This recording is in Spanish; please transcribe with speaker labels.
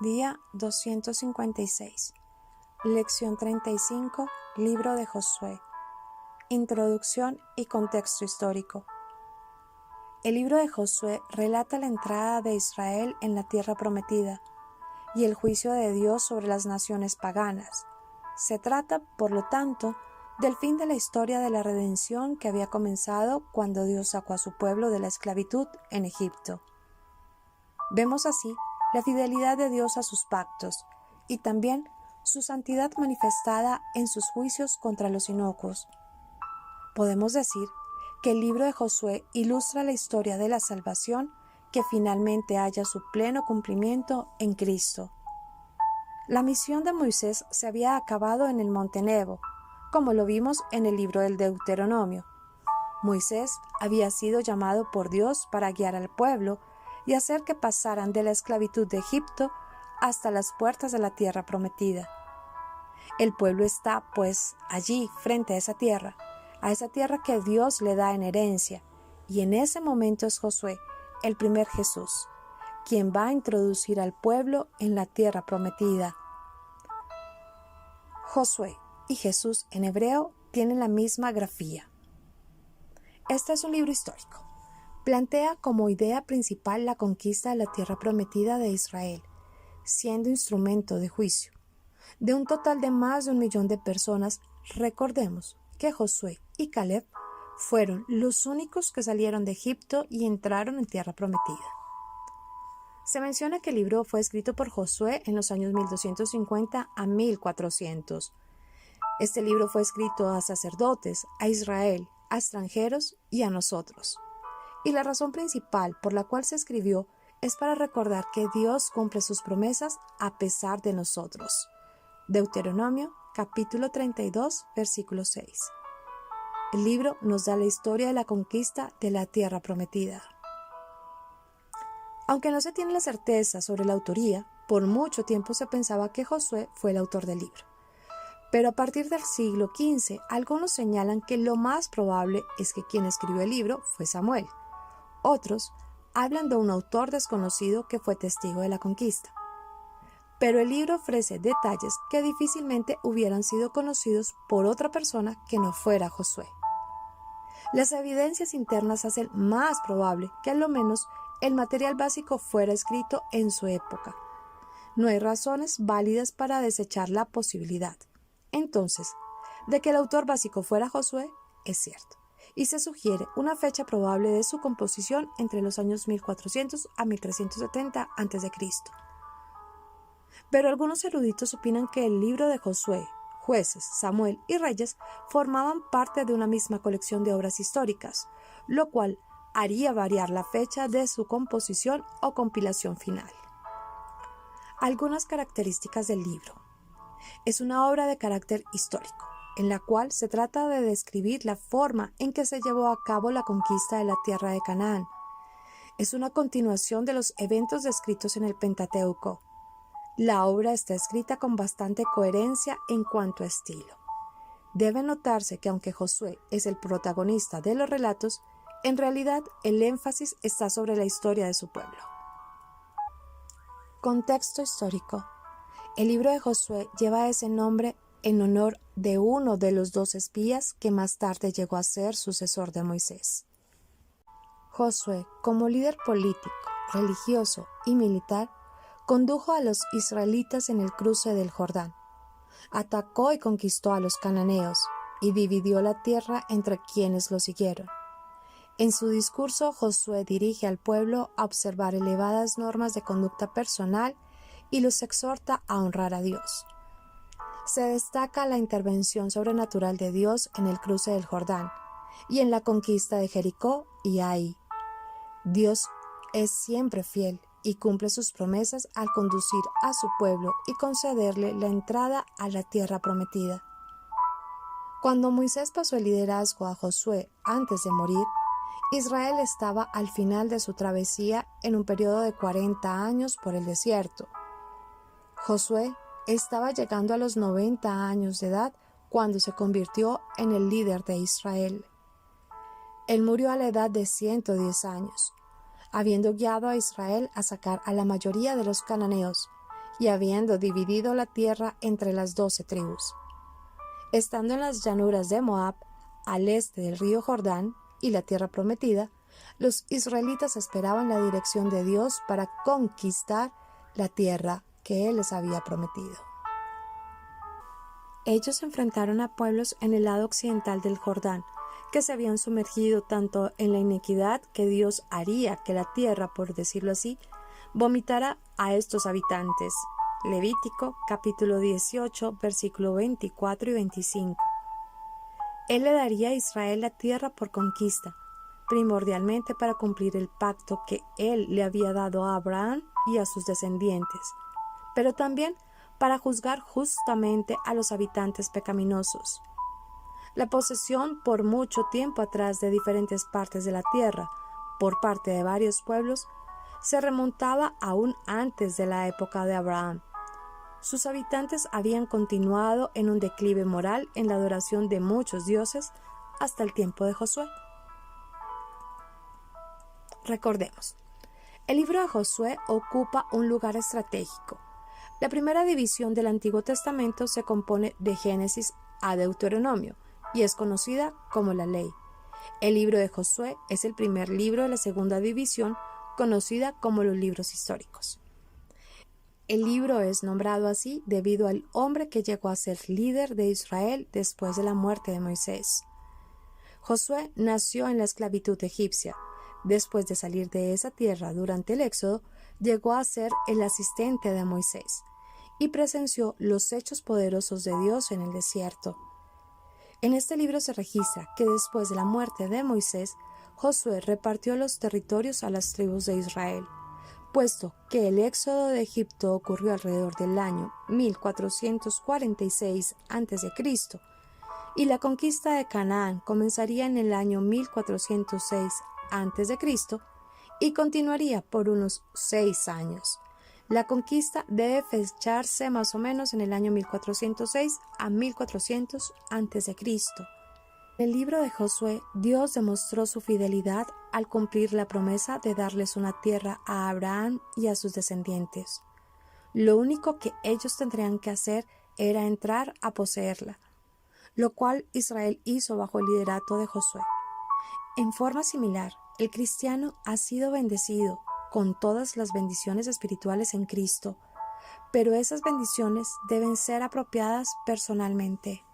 Speaker 1: Día 256. Lección 35. Libro de Josué. Introducción y contexto histórico. El libro de Josué relata la entrada de Israel en la tierra prometida y el juicio de Dios sobre las naciones paganas. Se trata, por lo tanto, del fin de la historia de la redención que había comenzado cuando Dios sacó a su pueblo de la esclavitud en Egipto. Vemos así la fidelidad de Dios a sus pactos y también su santidad manifestada en sus juicios contra los inocuos. Podemos decir que el libro de Josué ilustra la historia de la salvación que finalmente halla su pleno cumplimiento en Cristo. La misión de Moisés se había acabado en el monte Nebo, como lo vimos en el libro del Deuteronomio. Moisés había sido llamado por Dios para guiar al pueblo y hacer que pasaran de la esclavitud de Egipto hasta las puertas de la tierra prometida. El pueblo está, pues, allí, frente a esa tierra que Dios le da en herencia, y en ese momento es Josué, el primer Jesús, quien va a introducir al pueblo en la tierra prometida. Josué y Jesús en hebreo tienen la misma grafía. Este es un libro histórico. Plantea como idea principal la conquista de la tierra prometida de Israel, siendo instrumento de juicio. De un total de más de 1 millón de personas, recordemos que Josué y Caleb fueron los únicos que salieron de Egipto y entraron en tierra prometida. Se menciona que el libro fue escrito por Josué en los años 1250 a 1400. Este libro fue escrito a sacerdotes, a Israel, a extranjeros y a nosotros. Y la razón principal por la cual se escribió es para recordar que Dios cumple sus promesas a pesar de nosotros. Deuteronomio, capítulo 32, versículo 6. El libro nos da la historia de la conquista de la tierra prometida. Aunque no se tiene la certeza sobre la autoría, por mucho tiempo se pensaba que Josué fue el autor del libro. Pero a partir del siglo XV, algunos señalan que lo más probable es que quien escribió el libro fue Samuel. Otros hablan de un autor desconocido que fue testigo de la conquista. Pero el libro ofrece detalles que difícilmente hubieran sido conocidos por otra persona que no fuera Josué. Las evidencias internas hacen más probable que a lo menos el material básico fuera escrito en su época. No hay razones válidas para desechar la posibilidad, entonces, de que el autor básico fuera Josué, es cierto, y se sugiere una fecha probable de su composición entre los años 1400 a 1370 a.C. Pero algunos eruditos opinan que el libro de Josué, Jueces, Samuel y Reyes formaban parte de una misma colección de obras históricas, lo cual haría variar la fecha de su composición o compilación final. Algunas características del libro. Es una obra de carácter histórico, en la cual se trata de describir la forma en que se llevó a cabo la conquista de la tierra de Canaán. Es una continuación de los eventos descritos en el Pentateuco. La obra está escrita con bastante coherencia en cuanto a estilo. Debe notarse que aunque Josué es el protagonista de los relatos, en realidad el énfasis está sobre la historia de su pueblo. Contexto histórico. El libro de Josué lleva ese nombre en honor de uno de los 2 espías que más tarde llegó a ser sucesor de Moisés. Josué, como líder político, religioso y militar, condujo a los israelitas en el cruce del Jordán. Atacó y conquistó a los cananeos y dividió la tierra entre quienes lo siguieron. En su discurso, Josué dirige al pueblo a observar elevadas normas de conducta personal y los exhorta a honrar a Dios. Se destaca la intervención sobrenatural de Dios en el cruce del Jordán y en la conquista de Jericó y Ai. Dios es siempre fiel y cumple sus promesas al conducir a su pueblo y concederle la entrada a la tierra prometida. Cuando Moisés pasó el liderazgo a Josué antes de morir, Israel estaba al final de su travesía en un periodo de 40 años por el desierto. Josué estaba llegando a los 90 años de edad cuando se convirtió en el líder de Israel. Él murió a la edad de 110 años, habiendo guiado a Israel a sacar a la mayoría de los cananeos y habiendo dividido la tierra entre las 12 tribus. Estando en las llanuras de Moab, al este del río Jordán y la tierra prometida, los israelitas esperaban la dirección de Dios para conquistar la tierra que Él les había prometido. Ellos se enfrentaron a pueblos en el lado occidental del Jordán, que se habían sumergido tanto en la iniquidad que Dios haría que la tierra, por decirlo así, vomitara a estos habitantes. Levítico capítulo 18, versículo 24 y 25. Él le daría a Israel la tierra por conquista, primordialmente para cumplir el pacto que Él le había dado a Abraham y a sus descendientes, pero también para juzgar justamente a los habitantes pecaminosos. La posesión por mucho tiempo atrás de diferentes partes de la tierra, por parte de varios pueblos, se remontaba aún antes de la época de Abraham. Sus habitantes habían continuado en un declive moral en la adoración de muchos dioses hasta el tiempo de Josué. Recordemos, el libro de Josué ocupa un lugar estratégico. La primera división del Antiguo Testamento se compone de Génesis a Deuteronomio y es conocida como la Ley. El libro de Josué es el primer libro de la segunda división, conocida como los libros históricos. El libro es nombrado así debido al hombre que llegó a ser líder de Israel después de la muerte de Moisés. Josué nació en la esclavitud egipcia. Después de salir de esa tierra durante el Éxodo, llegó a ser el asistente de Moisés y presenció los hechos poderosos de Dios en el desierto. En este libro se registra que después de la muerte de Moisés, Josué repartió los territorios a las tribus de Israel. Puesto que el éxodo de Egipto ocurrió alrededor del año 1446 a.C. y la conquista de Canaán comenzaría en el año 1406 a.C. y continuaría por unos 6 años. La conquista debe fecharse más o menos en el año 1406 a 1400 a.C. En el libro de Josué, Dios demostró su fidelidad al cumplir la promesa de darles una tierra a Abraham y a sus descendientes. Lo único que ellos tendrían que hacer era entrar a poseerla, lo cual Israel hizo bajo el liderato de Josué. En forma similar, el cristiano ha sido bendecido con todas las bendiciones espirituales en Cristo, pero esas bendiciones deben ser apropiadas personalmente.